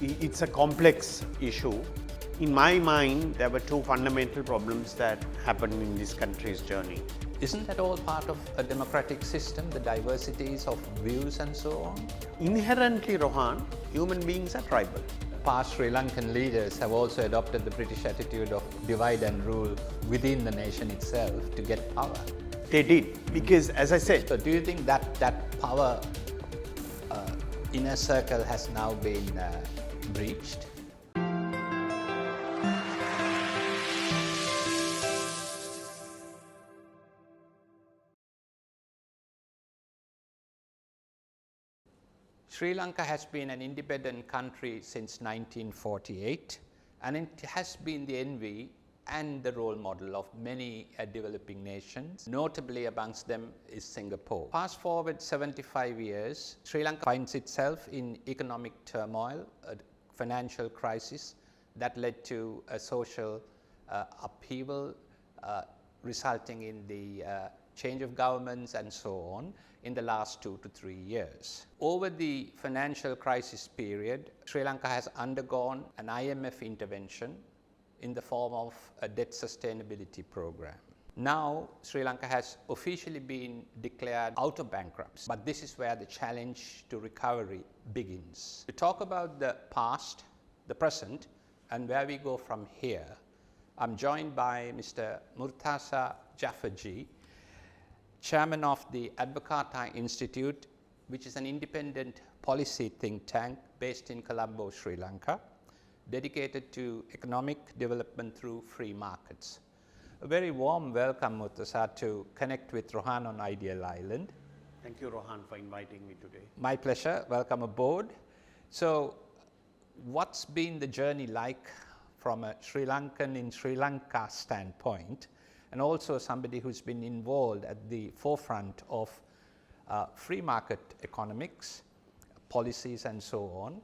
It's a complex issue. In my mind, there were two fundamental problems that happened in this country's journey. Isn't that all part of a democratic system, the diversities of views and so on? Inherently, Rohan, human beings are tribal. Past Sri Lankan leaders have also adopted the British attitude of divide and rule within the nation itself to get power. They did, because as I said, So do you think that power inner circle has now been breached? Sri Lanka has been an independent country since 1948, and it has been the envy and the role model of many developing nations. Notably amongst them is Singapore. Fast forward 75 years, Sri Lanka finds itself in economic turmoil, a financial crisis that led to a social upheaval resulting in the change of governments and so on in the last 2 to 3 years. Over the financial crisis period, Sri Lanka has undergone an IMF intervention in the form of a debt sustainability program. Now, Sri Lanka has officially been declared out of bankruptcy, but this is where the challenge to recovery begins. To talk about the past, the present, and where we go from here, I'm joined by Mr. Murtaza Jafferjee, Chairman of the Advocata Institute, which is an independent policy think tank based in Colombo, Sri Lanka, dedicated to economic development through free markets. A very warm welcome, Murtaza, to connect with Rohan on Ideal Island. thank you, Rohan, for inviting me today. My pleasure. Welcome aboard. So, what's been the journey like from a Sri Lankan in Sri Lanka standpoint, and also somebody who's been involved at the forefront of free market economics, policies and so on?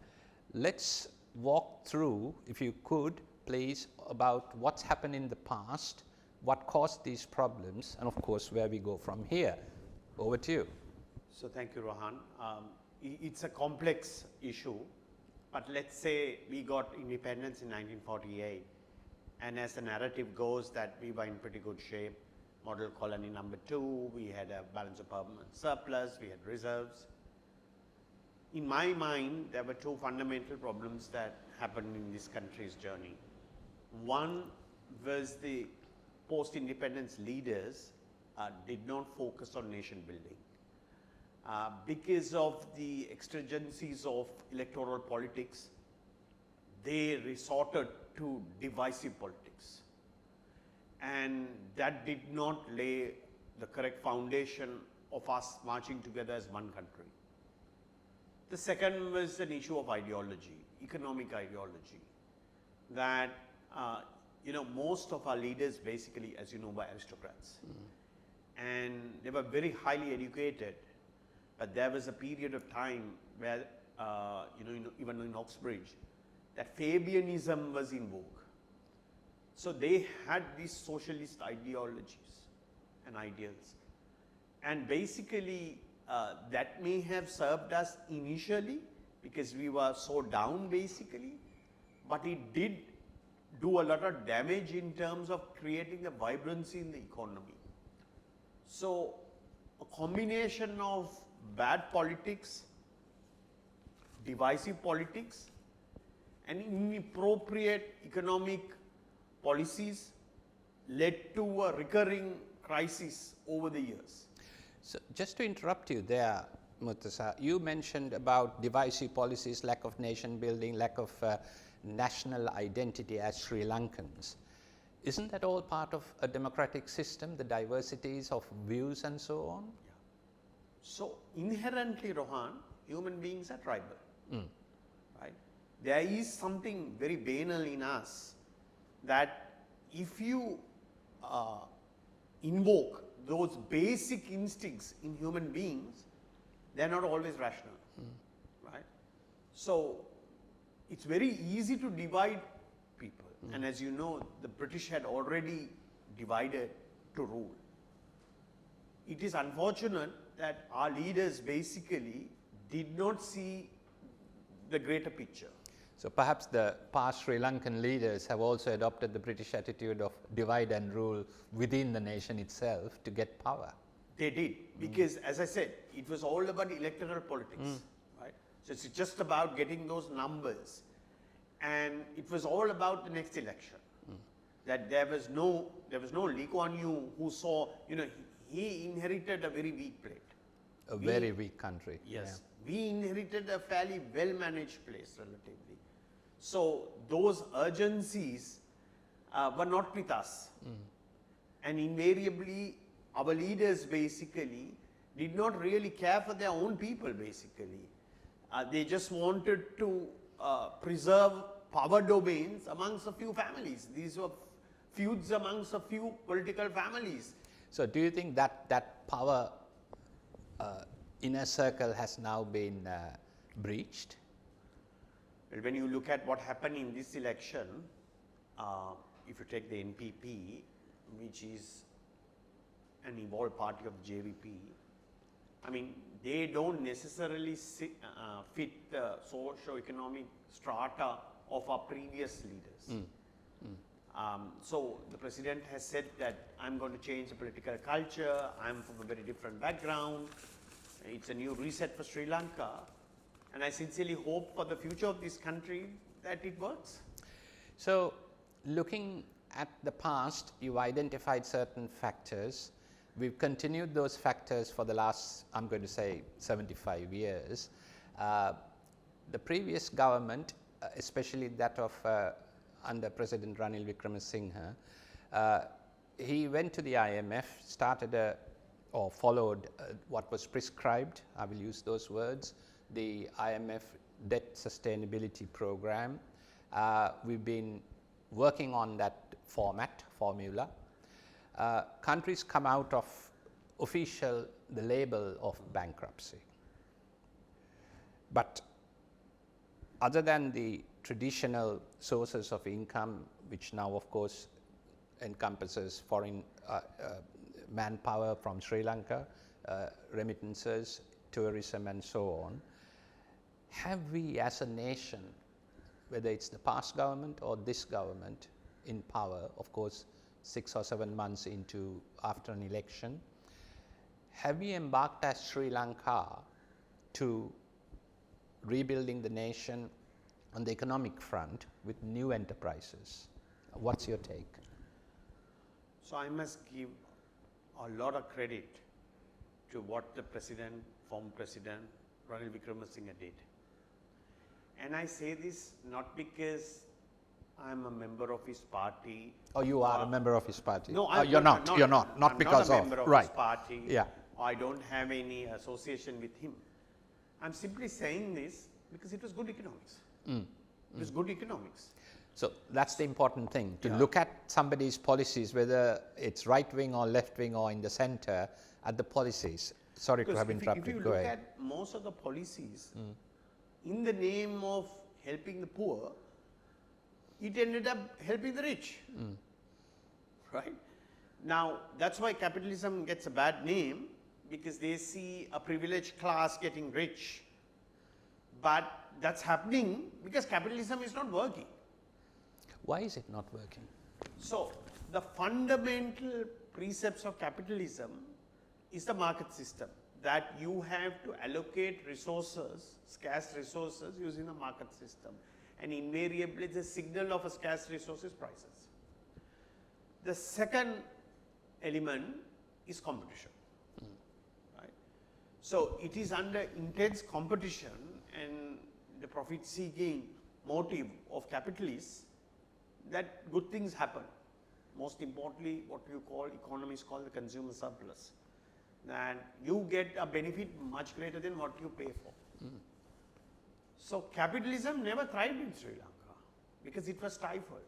Let's walk through, if you could, please, about what's happened in the past, what caused these problems, and of course, where we go from here. Over to you. So thank you, Rohan. It's a complex issue, but let's say we got independence in 1948, and as the narrative goes that we were in pretty good shape. Model colony number 2, we had a balance of permanent surplus, we had reserves. In my mind, there were two fundamental problems that happened in this country's journey. One was the post-independence leaders did not focus on nation building. Because of the exigencies of electoral politics, they resorted to divisive politics. And that did not lay the correct foundation of us marching together as one country. The second was an issue of ideology, economic ideology, that most of our leaders basically, as you know, were aristocrats. And they were very highly educated, but there was a period of time where, even in Oxbridge, that Fabianism was in vogue. So they had these socialist ideologies and ideals. And basically, that may have served us initially because we were so down basically, but it did do a lot of damage in terms of creating a vibrancy in the economy. So a combination of bad politics, divisive politics, and inappropriate economic policies led to a recurring crisis over the years. So just to interrupt you there, Murtaza, you mentioned about divisive policies, lack of nation building, lack of national identity as Sri Lankans. Isn't that all part of a democratic system, the diversities of views and so on? Yeah. So inherently, Rohan, human beings are tribal. Right? There is something very banal in us that if you invoke those basic instincts in human beings, they are not always rational. Right? So it's very easy to divide people. And as you know, the British had already divided to rule. It is unfortunate that our leaders basically did not see the greater picture. So perhaps the past Sri Lankan leaders have also adopted the British attitude of divide and rule within the nation itself to get power. They did, because as I said, it was all about electoral politics, right? So it's just about getting those numbers, and it was all about the next election. That there was no Lee Kuan Yew who saw, he inherited a very weak plate. Very weak country. Yes, we inherited a fairly well-managed place relatively. So those urgencies were not with us, and invariably our leaders basically did not really care for their own people. Basically, they just wanted to preserve power domains amongst a few families. These were feuds amongst a few political families. So do you think that power inner circle has now been breached? Well, when you look at what happened in this election, if you take the NPP, which is an evolved party of JVP, I mean, they don't necessarily fit the socio-economic strata of our previous leaders. So the president has said that I'm going to change the political culture, I'm from a very different background, it's a new reset for Sri Lanka, and I sincerely hope for the future of this country that it works. So looking at the past, you've identified certain factors. We've continued those factors for the last, I'm going to say, 75 years. The previous government, especially that of under President Ranil Wickremesinghe, he went to the IMF, started or followed what was prescribed, I will use those words, the IMF debt sustainability program. We've been working on that formula. Countries come out of the label of bankruptcy. But other than the traditional sources of income, which now of course encompasses foreign manpower from Sri Lanka, remittances, tourism and so on, have we as a nation, whether it's the past government or this government in power, of course 6 or 7 months after an election, have we embarked as Sri Lanka to rebuilding the nation on the economic front with new enterprises? What's your take? So I must give a lot of credit to what the former president Ranil Wickremesinghe did. And I say this not because I'm a member of his party. Oh, you are a member of his party? No, you're not. You're not. Not I'm because not a member of right. his party. Yeah. I don't have any association with him. I'm simply saying this because it was good economics. It was good economics. So that's the important thing, to look at somebody's policies, whether it's right wing or left wing or in the center, at the policies. Sorry to have interrupted. If you Go look ahead. at most of the policies, in the name of helping the poor, it ended up helping the rich. Right? Now, that's why capitalism gets a bad name, because they see a privileged class getting rich. But that's happening because capitalism is not working. Why is it not working? So, the fundamental precepts of capitalism is the market system, that you have to allocate resources, scarce resources, using the market system. And invariably, the signal of a scarce resource is prices. The second element is competition. Right? So, it is under intense competition, and the profit-seeking motive of capitalists that good things happen. Most importantly, what economists call the consumer surplus. And you get a benefit much greater than what you pay for. So capitalism never thrived in Sri Lanka because it was stifled.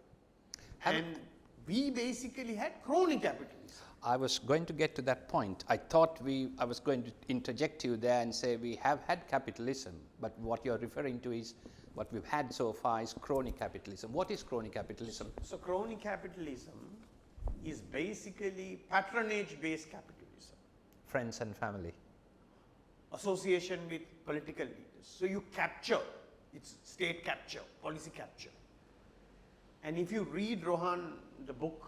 And we basically had crony capitalism. I was going to get to that point. I thought I was going to interject you there and say we have had capitalism, but what you're referring to is what we've had so far is crony capitalism. What is crony capitalism? So crony capitalism is basically patronage-based capitalism. Friends and family. Association with political leaders. So you capture It's state capture, policy capture. And if you read Rohan, the book,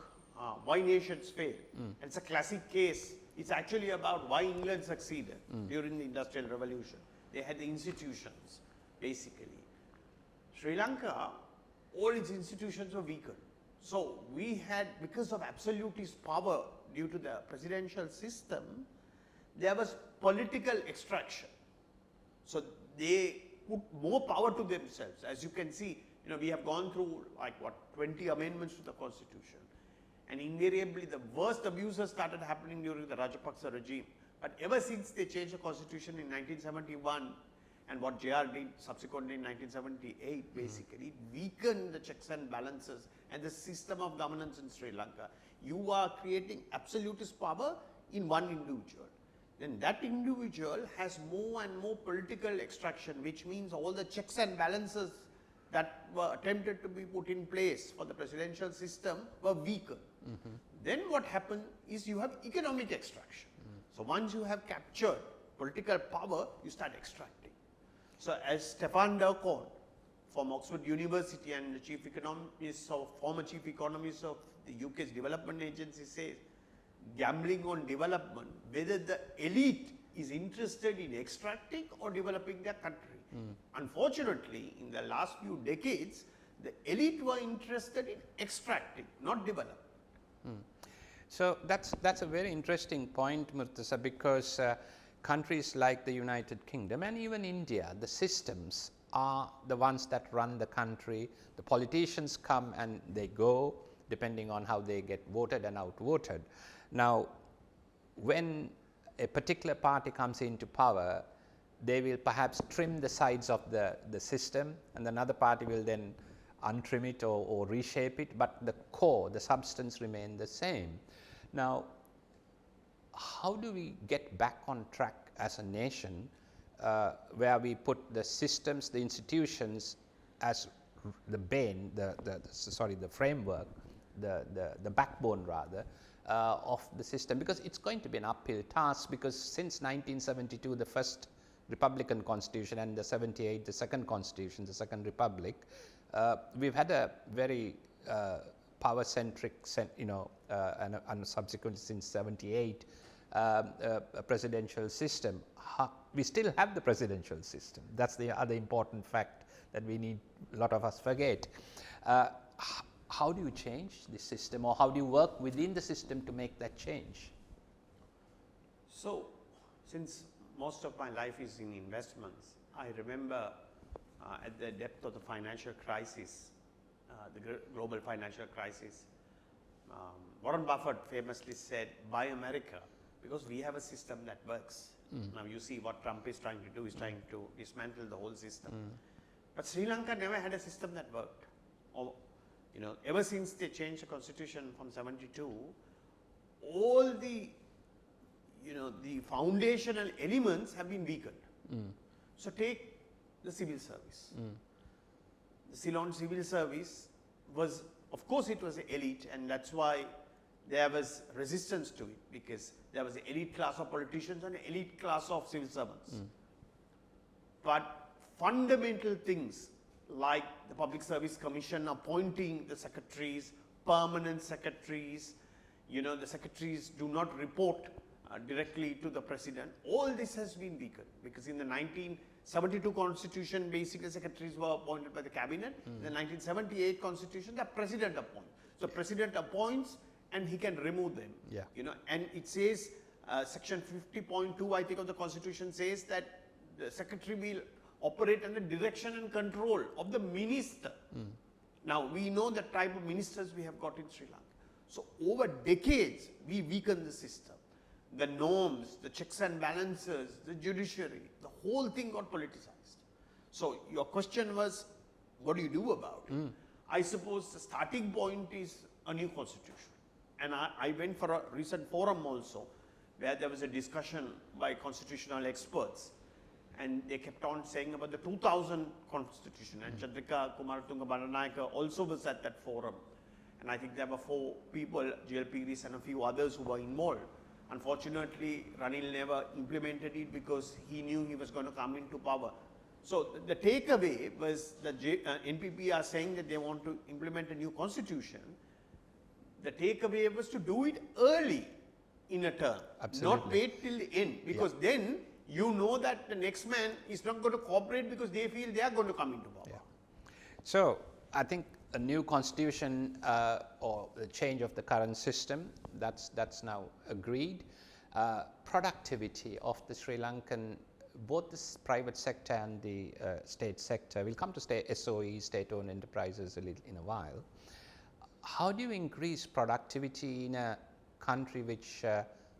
Why Nations Fail, and it's a classic case. It's actually about why England succeeded during the Industrial Revolution. They had the institutions, basically. Sri Lanka, all its institutions were weakened. So we had, because of absolutist power due to the presidential system, there was political extraction. So they put more power to themselves. As you can see, we have gone through 20 amendments to the constitution. And invariably the worst abuses started happening during the Rajapaksa regime. But ever since they changed the constitution in 1971, and what JR did subsequently in 1978, basically, it weakened the checks and balances and the system of governance in Sri Lanka. You are creating absolutist power in one individual. Then that individual has more and more political extraction, which means all the checks and balances that were attempted to be put in place for the presidential system were weakened. Then what happened is you have economic extraction. So once you have captured political power, you start extracting. So as Stefan Durkheim from Oxford University and the former chief economist of the UK's development agency says, gambling on development, whether the elite is interested in extracting or developing their country. Unfortunately, in the last few decades, the elite were interested in extracting, not developing. So that's a very interesting point, Murtaza, because countries like the United Kingdom and even India, the systems are the ones that run the country. The politicians come and they go, depending on how they get voted and outvoted. Now, when a particular party comes into power, they will perhaps trim the sides of the system, and another party will then untrim it or reshape it, but the core, the substance remain the same. Now, how do we get back on track as a nation where we put the systems, the institutions as the bane, the framework, the backbone rather, of the system, because it's going to be an uphill task, because since 1972, the first Republican Constitution, and the 78, the second Constitution, the second Republic, we've had a very power-centric, and subsequently since 78, a presidential system. We still have the presidential system. That's the other important fact that a lot of us forget. How do you change the system, or how do you work within the system to make that change? So, since most of my life is in investments, I remember at the depth of the financial crisis, the global financial crisis, Warren Buffett famously said, "Buy America, because we have a system that works." Now you see what Trump is trying to do, is trying to dismantle the whole system. But Sri Lanka never had a system that worked. Ever since they changed the constitution from 72, all the foundational elements have been weakened. So take the civil service. The Ceylon civil service was, of course it was elite, and that's why there was resistance to it, because there was an elite class of politicians and an elite class of civil servants. But fundamental things like the Public Service Commission appointing the secretaries, permanent secretaries, the secretaries do not report directly to the president. All this has been weakened, because in the 1972 constitution, basically secretaries were appointed by the cabinet. In the 1978 constitution, the president appoints. So president appoints and he can remove them. And it says, section 50.2, I think, of the constitution says that the secretary will operate under direction and control of the minister. Now we know the type of ministers we have got in Sri Lanka. So over decades, we weakened the system. The norms, the checks and balances, the judiciary, the whole thing got politicized. So your question was, what do you do about it? I suppose the starting point is a new constitution. And I went for a recent forum also, where there was a discussion by constitutional experts. And they kept on saying about the 2000 constitution. And Chandrika Kumaratunga Bandanayake also was at that forum. And I think there were 4 people, GL Piris and a few others, who were involved. Unfortunately, Ranil never implemented it because he knew he was going to come into power. So the takeaway was that NPP are saying that they want to implement a new constitution. The takeaway was to do it early in a term, Absolutely. not wait till the end, because then you know that the next man is not going to cooperate because they feel they are going to come into power. Yeah. So I think a new constitution or the change of the current system, that's now agreed. Productivity of the Sri Lankan, both the private sector and the state sector, we'll come to SOE, state-owned enterprises in a while. How do you increase productivity in a country which,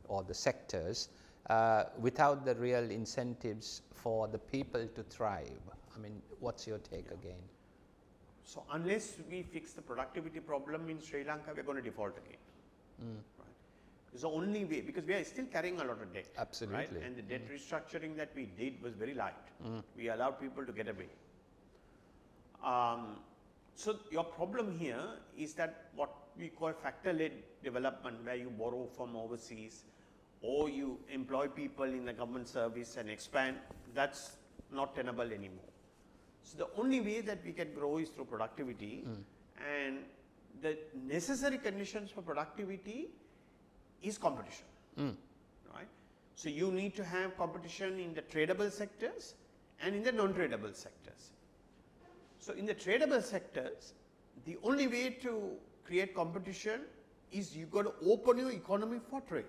or the sectors, without the real incentives for the people to thrive? I mean, what's your take again? So unless we fix the productivity problem in Sri Lanka, we're going to default again. Right? It's the only way, because we are still carrying a lot of debt. Absolutely. Right? And the debt restructuring that we did was very light. We allowed people to get away. So your problem here is that what we call factor-led development, where you borrow from overseas or you employ people in the government service and expand, that's not tenable anymore. So the only way that we can grow is through productivity, and the necessary conditions for productivity is competition. Right? So you need to have competition in the tradable sectors and in the non-tradable sectors. So in the tradable sectors, the only way to create competition is you got to open your economy for trade.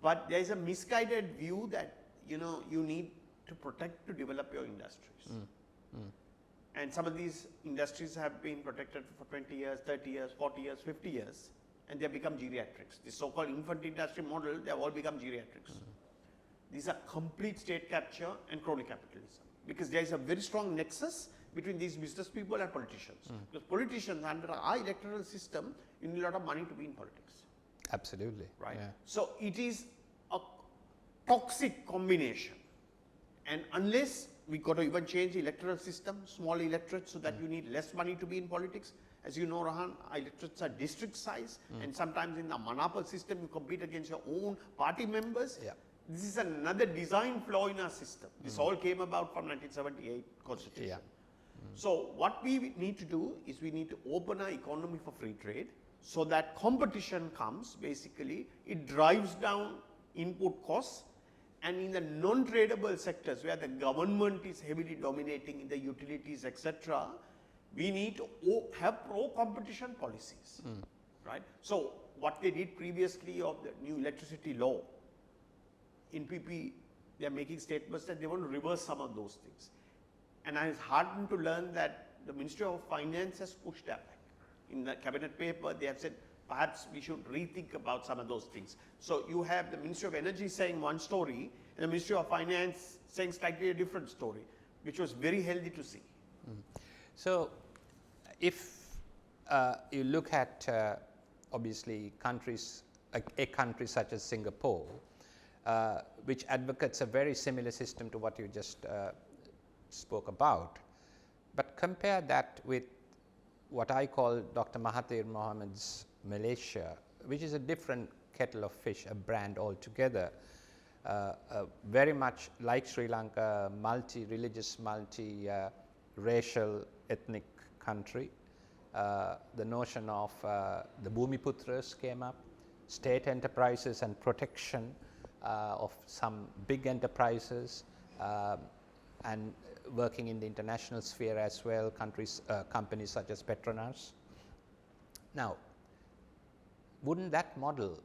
But there is a misguided view that you need to protect to develop your industries. And some of these industries have been protected for 20 years, 30 years, 40 years, 50 years, and they have become geriatrics. The so-called infant industry model, they have all become geriatrics. These are complete state capture and crony capitalism, because there is a very strong nexus between these business people and politicians. Because politicians, under our electoral system, you need a lot of money to be in politics. Absolutely. Right? Yeah. So it is a toxic combination. And unless we got to even change the electoral system, small electorates, so that you need less money to be in politics. As you know, Rohan, electorates are district size, and sometimes in the Manapal system, you compete against your own party members. Yeah. This is another design flaw in our system. This all came about from 1978 Constitution. Yeah. So what we need to do is we need to open our economy for free trade, so that competition comes. Basically, it drives down input costs. And in the non-tradable sectors, where the government is heavily dominating in the utilities, etc., we need to have pro-competition policies. Right? So what they did previously of the new electricity law, in PP, they are making statements that they want to reverse some of those things. And I was heartened to learn that the Ministry of Finance has pushed that back. In the cabinet paper, they have said, perhaps we should rethink about some of those things. So you have the Ministry of Energy saying one story, and the Ministry of Finance saying slightly a different story, which was very healthy to see. So if you look at obviously countries, a country such as Singapore, which advocates a very similar system to what you just spoke about, but compare that with what I call Dr. Mahathir Mohamad's Malaysia, which is a different kettle of fish, a brand altogether, very much like Sri Lanka, multi-religious, multi-racial, ethnic country. The notion of the Bhumiputras came up, state enterprises and protection of some big enterprises, and working in the international sphere as well, companies such as Petronas. Now, wouldn't that model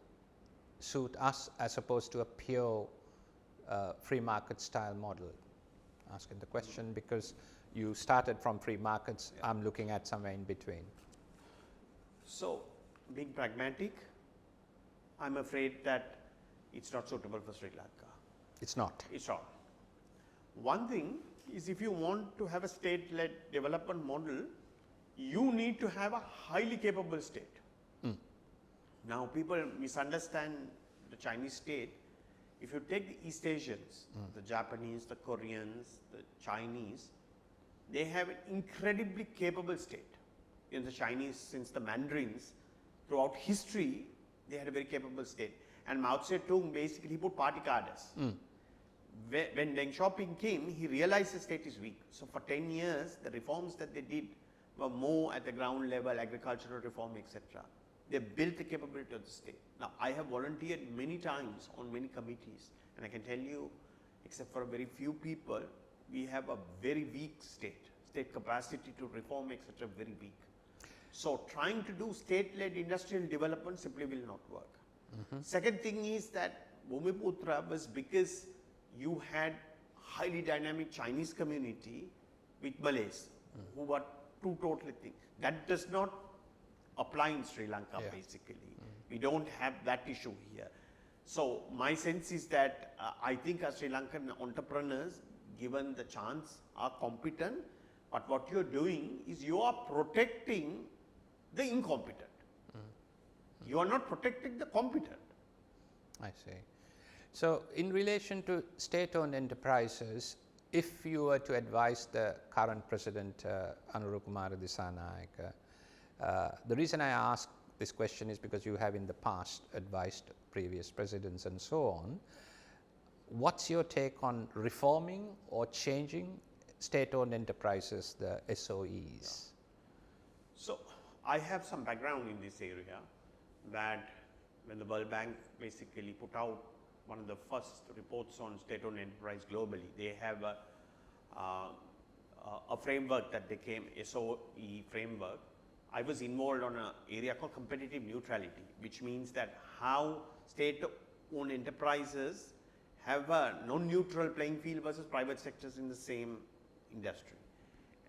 suit us as opposed to a pure free market style model? Asking the question because you started from free markets, I'm looking at somewhere in between. So, being pragmatic, I'm afraid that it's not suitable for Sri Lanka. It's not. It's not. One thing is, if you want to have a state-led development model, you need to have a highly capable state. Now, people misunderstand the Chinese state. If you take the East Asians, the Japanese, the Koreans, the Chinese, they have an incredibly capable state. In the Chinese, since the Mandarins, throughout history, they had a very capable state. And Mao Zedong basically put party cadres. when Deng Xiaoping came, he realized the state is weak. So for 10 years, the reforms that they did were more at the ground level, agricultural reform, etc. They built the capability of the state. Now, I have volunteered many times on many committees, and I can tell you, except for a very few people, we have a very weak state capacity to reform, etc., very weak. So trying to do state-led industrial development simply will not work. Second thing is that Bhumiputra was because you had highly dynamic Chinese community with Malays who were two totally things. That does not apply in Sri Lanka basically. We don't have that issue here. So my sense is that I think our Sri Lankan entrepreneurs, given the chance, are competent, but what you're doing is you are protecting the incompetent. You are not protecting the competent. I see. So in relation to state-owned enterprises, if you were to advise the current President Anurukumara Dissanayake, the reason I ask this question is because you have in the past advised previous presidents and so on. What's your take on reforming or changing state-owned enterprises, the SOEs? So I have some background in this area, that when the World Bank basically put out one of the first reports on state-owned enterprise globally, they have a framework that they came, SOE framework. I was involved on an area called competitive neutrality, which means that how state-owned enterprises have a non-neutral playing field versus private sectors in the same industry.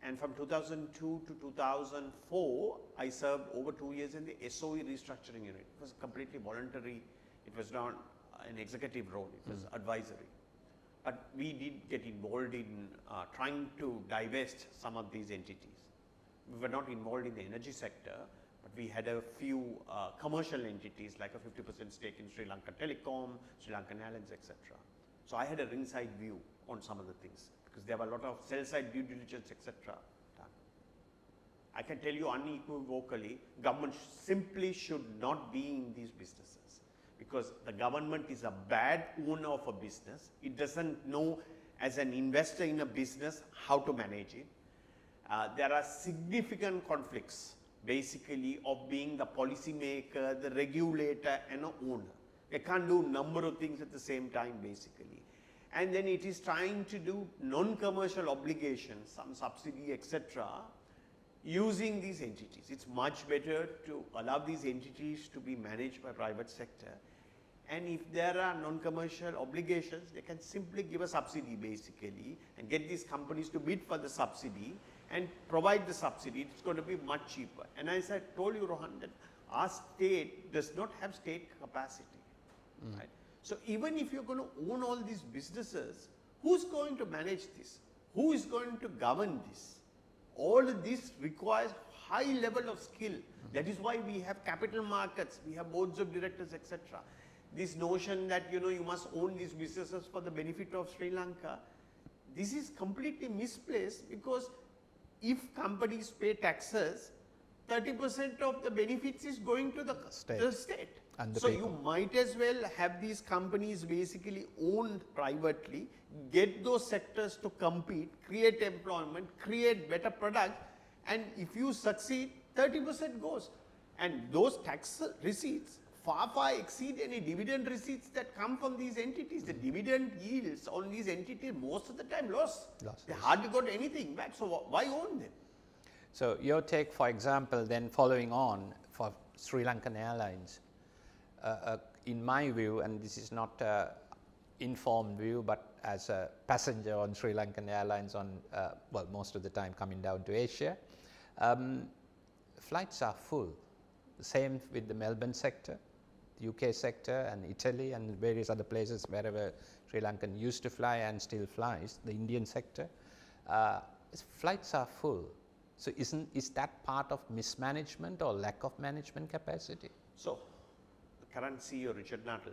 And from 2002 to 2004, I served over 2 years in the SOE restructuring unit. It was completely voluntary. It was not an executive role. It was advisory. But we did get involved in trying to divest some of these entities. We were not involved in the energy sector, but we had a few commercial entities like a 50% stake in Sri Lanka Telecom, Sri Lankan Airlines, etc. So I had a ringside view on some of the things, because there were a lot of sell-side due diligence, etc. done. I can tell you unequivocally, government simply should not be in these businesses, because the government is a bad owner of a business. It doesn't know, as an investor in a business, how to manage it. There are significant conflicts basically of being the policy maker, the regulator and an owner. They can't do a number of things at the same time basically. And then it is trying to do non-commercial obligations, some subsidy, etc., using these entities. It's much better to allow these entities to be managed by private sector. And if there are non-commercial obligations, they can simply give a subsidy basically and get these companies to bid for the subsidy and provide the subsidy. It's going to be much cheaper. And as I told you, Rohan, that our state does not have state capacity. Right? So even if you're going to own all these businesses, who's going to manage this? Who is going to govern this? All of this requires high level of skill. That is why we have capital markets, we have boards of directors, etc. This notion that you must own these businesses for the benefit of Sri Lanka, this is completely misplaced, because if companies pay taxes, 30% of the benefits is going to the state. And the so people. You might as well have these companies basically owned privately, get those sectors to compete, create employment, create better product, and if you succeed, 30% goes. And those tax receipts far exceed any dividend receipts that come from these entities. The dividend yields on these entities most of the time loss. They hardly got anything back, so why own them? So your take, for example, then following on for Sri Lankan Airlines, in my view, and this is not informed view, but as a passenger on Sri Lankan Airlines on, well, most of the time coming down to Asia, flights are full. The same with the Melbourne sector, the UK sector and Italy and various other places wherever Sri Lankan used to fly and still flies, the Indian sector, flights are full. So is that part of mismanagement or lack of management capacity? So the current CEO, Richard Nuttall,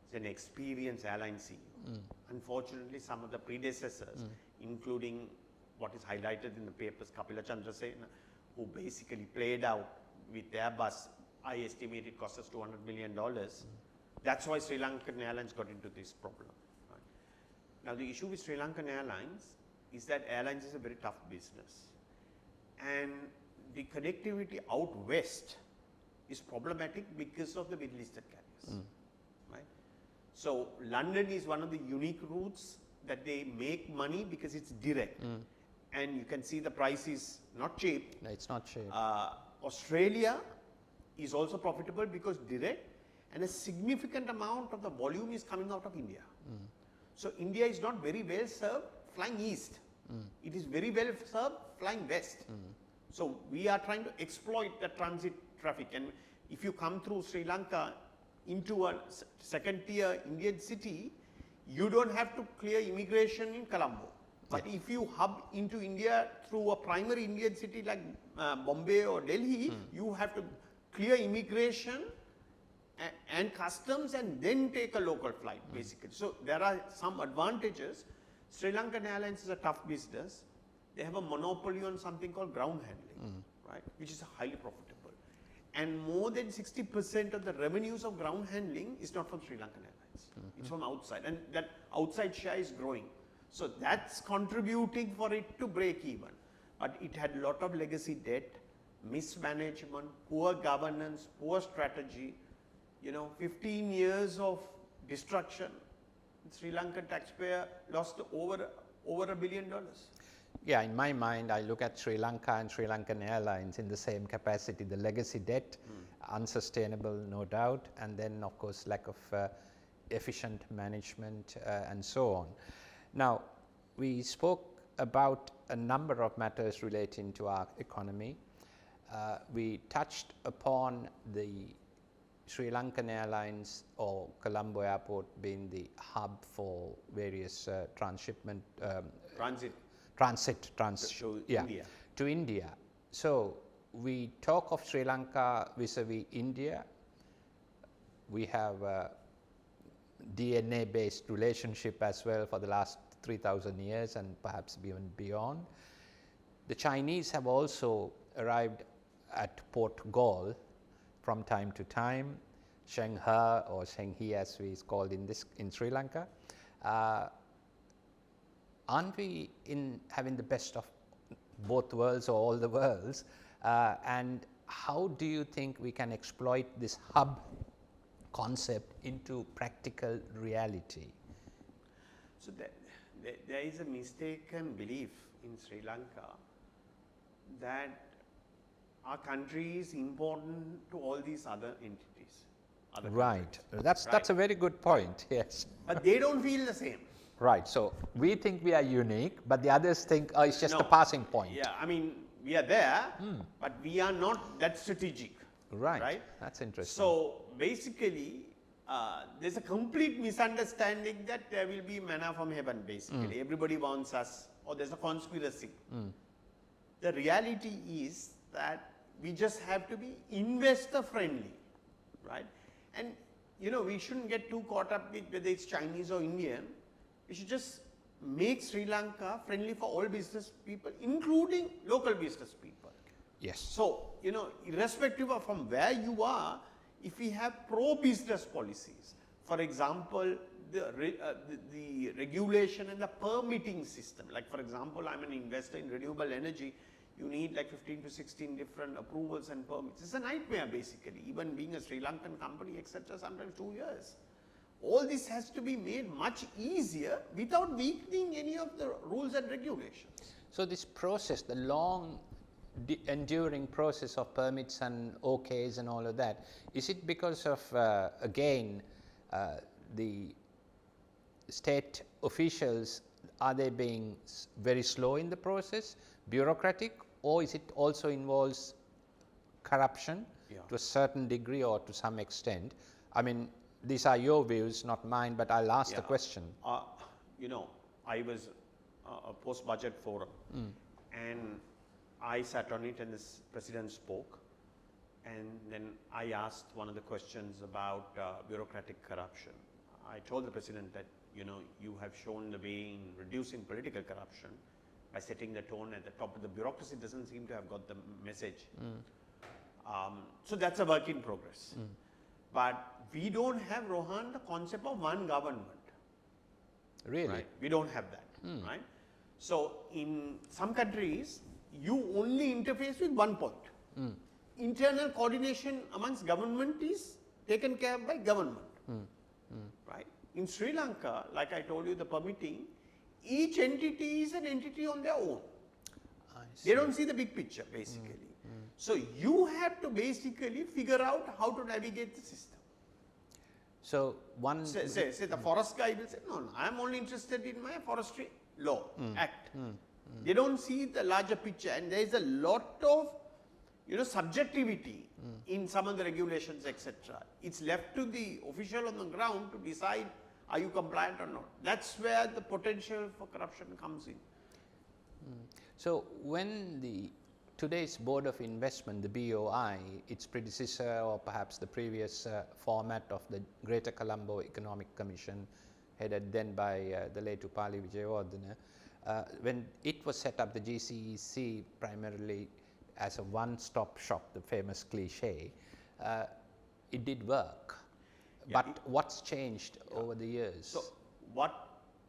is an experienced airline CEO. Unfortunately, some of the predecessors, including what is highlighted in the papers, Kapila Chandrasena, who basically played out with Airbus, I estimate it cost us $200 million. That's why Sri Lankan Airlines got into this problem. Right? Now the issue with Sri Lankan Airlines is that airlines is a very tough business, and the connectivity out west is problematic because of the Middle Eastern carriers, right? So London is one of the unique routes that they make money because it's direct, and you can see the price is not cheap. No, it's not cheap. Australia is also profitable because direct, and a significant amount of the volume is coming out of India. So India is not very well served flying east. It is very well served flying west. So we are trying to exploit the transit traffic, and if you come through Sri Lanka into a second tier Indian city, you don't have to clear immigration in Colombo. But if you hub into India through a primary Indian city like Bombay or Delhi, you have to clear immigration and customs and then take a local flight, basically. So there are some advantages. Sri Lankan Airlines is a tough business. They have a monopoly on something called ground handling, right, which is highly profitable. And more than 60% of the revenues of ground handling is not from Sri Lankan Airlines. It's from outside, and that outside share is growing. So that's contributing for it to break even. But it had a lot of legacy debt, mismanagement, poor governance, poor strategy. 15 years of destruction. Sri Lankan taxpayer lost over $1 billion. Yeah, in my mind, I look at Sri Lanka and Sri Lankan Airlines in the same capacity. The legacy debt, unsustainable, no doubt, and then, of course, lack of efficient management and so on. Now, we spoke about a number of matters relating to our economy. We touched upon the Sri Lankan Airlines or Colombo Airport being the hub for various transshipment transit to India. To India. So we talk of Sri Lanka vis-a-vis India. We have a DNA-based relationship as well for the last 3,000 years and perhaps even beyond. The Chinese have also arrived at Port Galle from time to time, Shanghai or Shanghai as we is called in Sri Lanka. Aren't we in having the best of both worlds or all the worlds? And how do you think we can exploit this hub concept into practical reality? So there is a mistaken belief in Sri Lanka that our country is important to all these other entities. Right. That's a very good point. Yes. But they don't feel the same. Right. So we think we are unique, but the others think it's just a passing point. Yeah. I mean, we are there, but we are not that strategic. Right. That's interesting. So basically, there's a complete misunderstanding that there will be manna from heaven, basically. Everybody wants us, or there's a conspiracy. The reality is that we just have to be investor friendly, right? And we shouldn't get too caught up with whether it's Chinese or Indian. We should just make Sri Lanka friendly for all business people, including local business people. Yes. So, irrespective of from where you are, if we have pro-business policies, for example, the regulation and the permitting system, like for example, I'm an investor in renewable energy, you need like 15 to 16 different approvals and permits. It's a nightmare basically, even being a Sri Lankan company, etc., sometimes 2 years. All this has to be made much easier without weakening any of the rules and regulations. So this process, the long enduring process of permits and OKs and all of that, is it because of, again, the state officials, are they being very slow in the process, bureaucratic, or is it also involves corruption to a certain degree or to some extent? I mean, these are your views, not mine, but I'll ask the question. I was a post-budget forum, and I sat on it and the president spoke, and then I asked one of the questions about bureaucratic corruption. I told the president that, you have shown the way in reducing political corruption by setting the tone at the top of the bureaucracy. Doesn't seem to have got the message. So that's a work in progress. But we don't have, Rohan, the concept of one government. Really? Right? We don't have that, right? So in some countries, you only interface with one point. Internal coordination amongst government is taken care of by government, right? In Sri Lanka, like I told you, the permitting, each entity is an entity on their own. They don't see the big picture, basically. So you have to basically figure out how to navigate the system. So one Say the forest guy will say, no, I am only interested in my forestry law, act. They don't see the larger picture, and there is a lot of subjectivity in some of the regulations, etc. It's left to the official on the ground to decide, are you compliant or not. That's where the potential for corruption comes in. So when today's Board of Investment, the BOI, its predecessor or perhaps the previous format of the Greater Colombo Economic Commission, headed then by the late Upali Vijayawardena, when it was set up, the GCEC primarily as a one-stop shop, the famous cliche, it did work. Yeah, but what's changed over the years? So what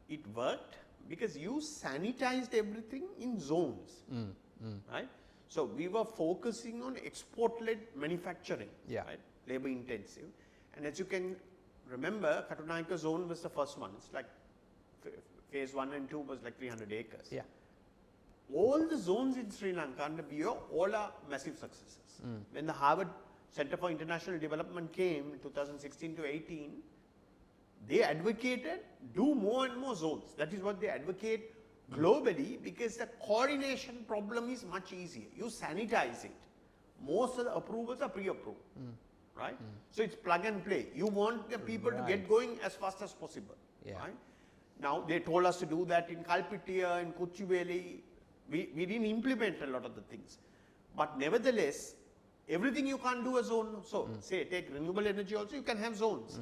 it worked, because you sanitized everything in zones, right? So we were focusing on export-led manufacturing, right? Labor intensive. And as you can remember, Katunaika zone was the first one. It's like phase 1 and 2 was like 300 acres. Yeah. All the zones in Sri Lanka under BO, all are massive successes. When the Harvard Center for International Development came in 2016 to 18, they advocated do more and more zones. That is what they advocate globally, because the coordination problem is much easier. You sanitize it. Most of the approvals are pre-approved, right? So it's plug and play. You want the people to get going as fast as possible, right? Now they told us to do that in Kalpitiya, in Kuchiveli. We didn't implement a lot of the things. But nevertheless, everything you can't do a zone. So say take renewable energy also, you can have zones.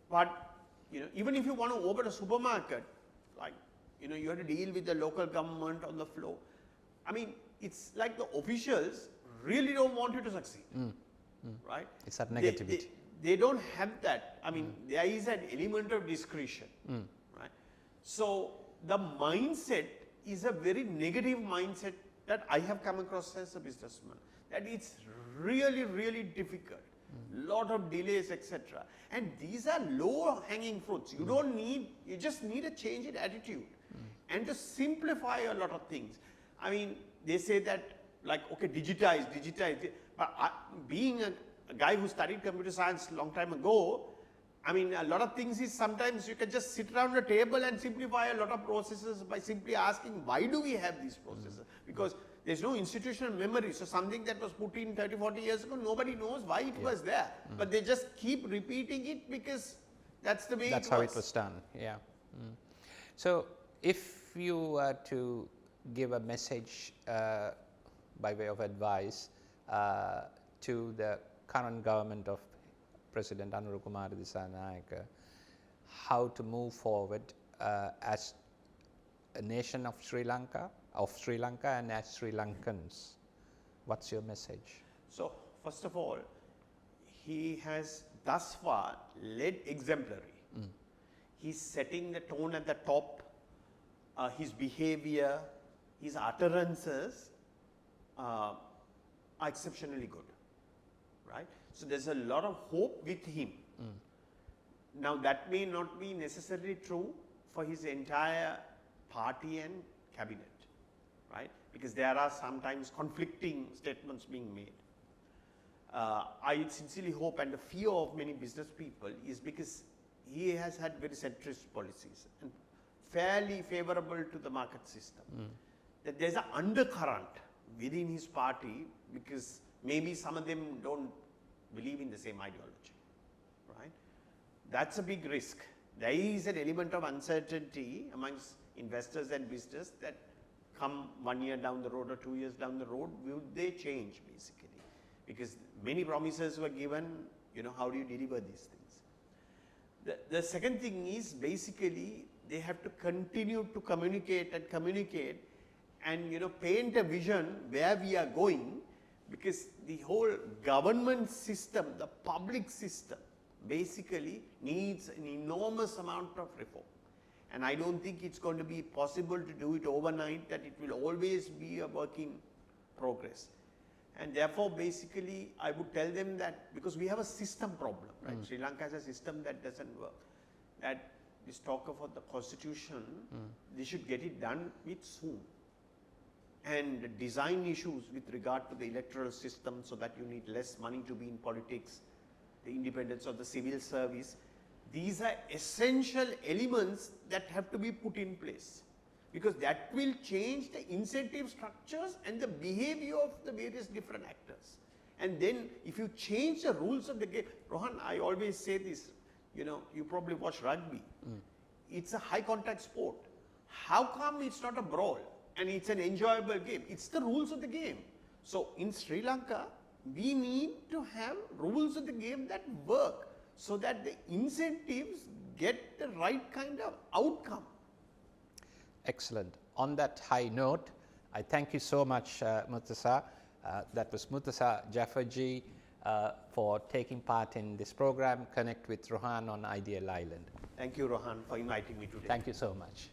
But even if you want to open a supermarket, like you have to deal with the local government on the floor. I mean, it's like the officials really don't want you to succeed, right? It's that negativity. They don't have that. I mean, there is an element of discretion, right? So the mindset is a very negative mindset that I have come across as a businessman. That it's really, really difficult. Lot of delays, etc. And these are low-hanging fruits. You don't need, you just need a change in attitude and to simplify a lot of things. I mean, they say that like, okay, digitize. But being a guy who studied computer science a long time ago, I mean, a lot of things is sometimes you can just sit around a table and simplify a lot of processes by simply asking, why do we have these processes? Because there's no institutional memory. So something that was put in 30, 40 years ago, nobody knows why it was there. But they just keep repeating it because that's the way that's how it was done, yeah. So if you were to give a message by way of advice to the current government of President Anurukumara Dissanayake, how to move forward as a nation of Sri Lanka and as Sri Lankans, what's your message? So first of all, he has thus far led exemplary. He's setting the tone at the top. His behavior, his utterances are exceptionally good, right? So there's a lot of hope with him. Now that may not be necessarily true for his entire party and cabinet, right? Because there are sometimes conflicting statements being made. I sincerely hope, and the fear of many business people is because he has had very centrist policies and fairly favorable to the market system. That there's an undercurrent within his party because maybe some of them don't believe in the same ideology, right? That's a big risk. There is an element of uncertainty amongst investors and business that come 1 year down the road or 2 years down the road, will they change basically? Because many promises were given, how do you deliver these things? The second thing is basically they have to continue to communicate and paint a vision where we are going, because the whole government system, the public system basically needs an enormous amount of reform. And I don't think it's going to be possible to do it overnight, that it will always be a work in progress. And therefore, basically, I would tell them that because we have a system problem, right? Sri Lanka has a system that doesn't work. That this talk of the constitution, they should get it done with soon. And the design issues with regard to the electoral system, so that you need less money to be in politics, the independence of the civil service, these are essential elements that have to be put in place, because that will change the incentive structures and the behavior of the various different actors. And then if you change the rules of the game, Rohan, I always say this, you know, you probably watch rugby. It's a high contact sport. How come it's not a brawl and it's an enjoyable game? It's the rules of the game. So in Sri Lanka, we need to have rules of the game that work, so that the incentives get the right kind of outcome. Excellent. On that high note, I thank you so much, Murtaza. That was Murtaza Jafferjee for taking part in this program, Connect with Rohan on Ideal Island. Thank you, Rohan, for inviting me today. Thank you so much.